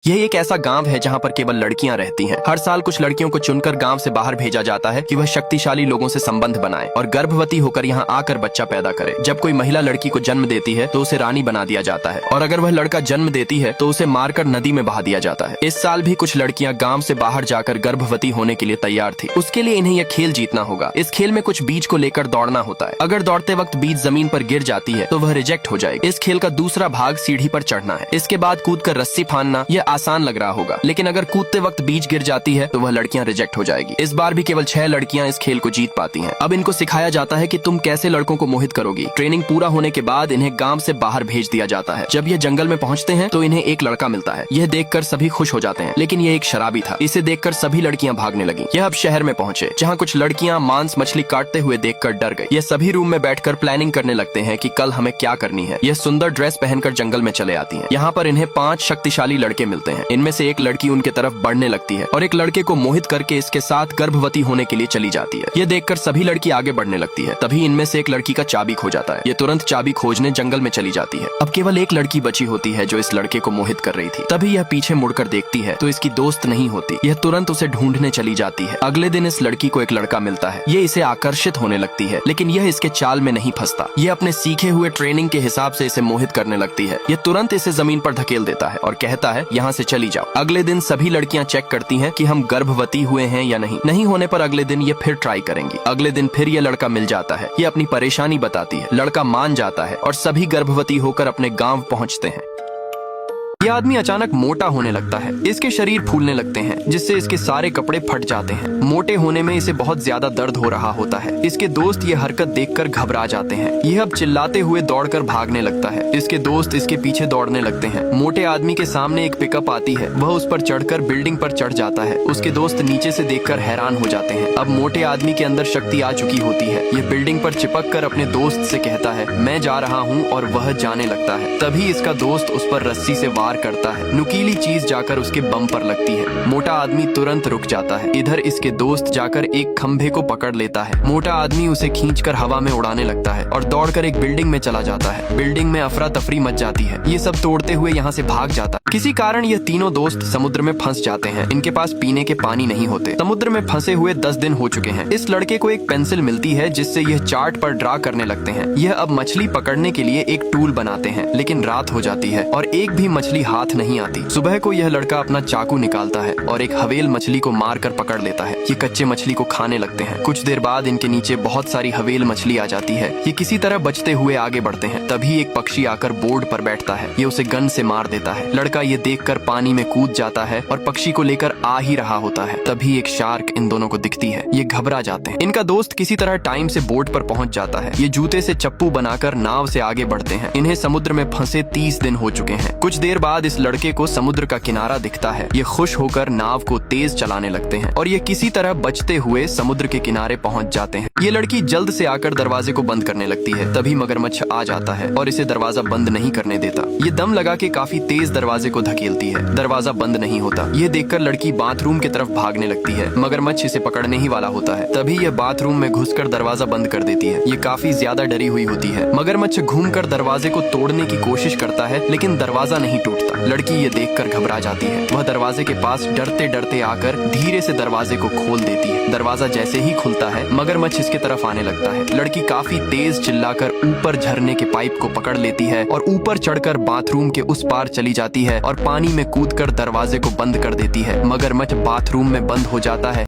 यह एक ऐसा गांव है जहां पर केवल लड़कियां रहती हैं। हर साल कुछ लड़कियों को चुनकर गांव से बाहर भेजा जाता है कि वह शक्तिशाली लोगों से संबंध बनाए और गर्भवती होकर यहां आकर बच्चा पैदा करे। जब कोई महिला लड़की को जन्म देती है तो उसे रानी बना दिया जाता है और अगर वह लड़का जन्म देती है तो उसे मारकर नदी में बहा दिया जाता है। इस साल भी कुछ लड़कियां गाँव से बाहर जाकर गर्भवती होने के लिए तैयार थी। उसके लिए इन्हें यह खेल जीतना होगा। इस खेल में कुछ बीज को लेकर दौड़ना होता है। अगर दौड़ते वक्त बीज जमीन पर गिर जाती है तो वह रिजेक्ट हो जाएगी। इस खेल का दूसरा भाग सीढ़ी पर चढ़ना है। इसके बाद कूदकर रस्सी फांदना। यह आसान लग रहा होगा, लेकिन अगर कूदते वक्त बीज गिर जाती है तो वह लड़कियां रिजेक्ट हो जाएगी। इस बार भी केवल 6 लड़कियां इस खेल को जीत पाती हैं। अब इनको सिखाया जाता है कि तुम कैसे लड़कों को मोहित करोगी। ट्रेनिंग पूरा होने के बाद इन्हें गांव से बाहर भेज दिया जाता है। जब ये जंगल में पहुंचते हैं तो इन्हें एक लड़का मिलता है। यह देखकर सभी खुश हो जाते हैं, लेकिन यह एक शराबी था। इसे देखकर सभी लड़कियां भागने लगी। यह अब शहर में पहुंचे, जहाँ कुछ लड़कियां मांस मछली काटते हुए देखकर डर गई। ये सभी रूम में बैठकर प्लानिंग करने लगते हैं कि कल हमें क्या करनी है। यह सुंदर ड्रेस पहनकर जंगल में चले आती हैं। यहाँ पर इन्हें 5 शक्तिशाली लड़के मिलते हैं। इनमें से एक लड़की उनके तरफ बढ़ने लगती है और एक लड़के को मोहित करके इसके साथ गर्भवती होने के लिए चली जाती है। यह देखकर सभी लड़की आगे बढ़ने लगती है। तभी इनमें से एक लड़की का चाबी खो जाता है। ये तुरंत चाबी खोजने जंगल में चली जाती है। अब केवल एक लड़की बची होती है जो इस लड़के को मोहित कर रही थी। तभी यह पीछे मुड़कर देखती है तो इसकी दोस्त नहीं होती। यह तुरंत उसे ढूंढने चली जाती है। अगले दिन इस लड़की को एक लड़का मिलता है। ये इसे आकर्षित होने लगती है, लेकिन यह इसके चाल में नहीं फंसता। यह अपने सीखे हुए ट्रेनिंग के हिसाब से इसे मोहित करने लगती है। यह तुरंत इसे जमीन पर धकेल देता है और कहता है, यहाँ से चली जाओ। अगले दिन सभी लड़कियां चेक करती हैं कि हम गर्भवती हुए हैं या नहीं। नहीं होने पर अगले दिन ये फिर ट्राई करेंगी। अगले दिन फिर ये लड़का मिल जाता है। ये अपनी परेशानी बताती है। लड़का मान जाता है और सभी गर्भवती होकर अपने गांव पहुंचते हैं। यह आदमी अचानक मोटा होने लगता है। इसके शरीर फूलने लगते हैं, जिससे इसके सारे कपड़े फट जाते हैं। मोटे होने में इसे बहुत ज्यादा दर्द हो रहा होता है। इसके दोस्त ये हरकत देखकर घबरा जाते हैं। यह अब चिल्लाते हुए दौड़कर भागने लगता है। इसके दोस्त इसके पीछे दौड़ने लगते हैं। मोटे आदमी के सामने एक पिकअप आती है। वह उस पर चढ़कर बिल्डिंग पर चढ़ जाता है। उसके दोस्त नीचे से देखकर हैरान हो जाते हैं। अब मोटे आदमी के अंदर शक्ति आ चुकी होती है। ये बिल्डिंग पर चिपक कर अपने दोस्त से कहता है, मैं जा रहा हूँ, और वह जाने लगता है। तभी इसका दोस्त उस पर रस्सी से वार करता है। नुकीली चीज जाकर उसके बम पर लगती है। मोटा आदमी तुरंत रुक जाता है। इधर इसके दोस्त जाकर एक खंभे को पकड़ लेता है। मोटा आदमी उसे खींचकर हवा में उड़ाने लगता है और दौड़कर एक बिल्डिंग में चला जाता है। बिल्डिंग में अफरा तफरी मच जाती है। ये सब तोड़ते हुए यहाँ से भाग जाता है। किसी कारण ये तीनों दोस्त समुद्र में फंस जाते हैं। इनके पास पीने के पानी नहीं होते। समुद्र में फंसे हुए 10 दिन हो चुके हैं। इस लड़के को एक पेंसिल मिलती है, जिससे यह चार्ट पर ड्रा करने लगते हैं। यह अब मछली पकड़ने के लिए एक टूल बनाते हैं, लेकिन रात हो जाती है और एक भी मछली हाथ नहीं आती। सुबह को यह लड़का अपना चाकू निकालता है और एक हवेल मछली को मारकर पकड़ लेता है। ये कच्चे मछली को खाने लगते हैं। कुछ देर बाद इनके नीचे बहुत सारी हवेल मछली आ जाती है। ये किसी तरह बचते हुए आगे बढ़ते हैं। तभी एक पक्षी आकर बोर्ड पर बैठता है। ये उसे गन से मार देता है। लड़का ये देखकर पानी में कूद जाता है और पक्षी को लेकर आ ही रहा होता है। तभी एक शार्क इन दोनों को दिखती है। ये घबरा जाते हैं। इनका दोस्त किसी तरह टाइम से बोट पर पहुंच जाता है। ये जूते से चप्पू बनाकर नाव से आगे बढ़ते हैं। इन्हें समुद्र में फंसे 30 दिन हो चुके हैं। कुछ देर बाद इस लड़के को समुद्र का किनारा दिखता है। ये खुश होकर नाव को तेज चलाने लगते हैं और ये किसी तरह बचते हुए समुद्र के किनारे पहुंच जाते हैं। ये लड़की जल्द से आकर दरवाजे को बंद करने लगती है। तभी मगरमच्छ आ जाता है और इसे दरवाजा बंद नहीं करने देता। ये दम लगा के काफी तेज दरवाजे को धकेलती है। दरवाजा बंद नहीं होता। ये देखकर लड़की बाथरूम की तरफ भागने लगती है। मगरमच्छ इसे पकड़ने ही वाला होता है। तभी यह बाथरूम में घुसकर दरवाजा बंद कर देती है। ये काफी ज्यादा डरी हुई होती है। मगरमच्छ घूमकर दरवाजे को तोड़ने की कोशिश करता है, लेकिन दरवाजा नहीं टूटता। लड़की ये देखकर घबरा जाती है। वह दरवाजे के पास डरते डरते आकर धीरे से दरवाजे को खोल देती है। दरवाजा जैसे ही खुलता है, मगरमच्छ इसके तरफ आने लगता है। लड़की काफी तेज चिल्लाकर ऊपर झरने के पाइप को पकड़ लेती है और ऊपर चढ़कर बाथरूम के उस पार चली जाती है और पानी में कूदकर दरवाजे को बंद कर देती है। मगरमच्छ बाथरूम में बंद हो जाता है।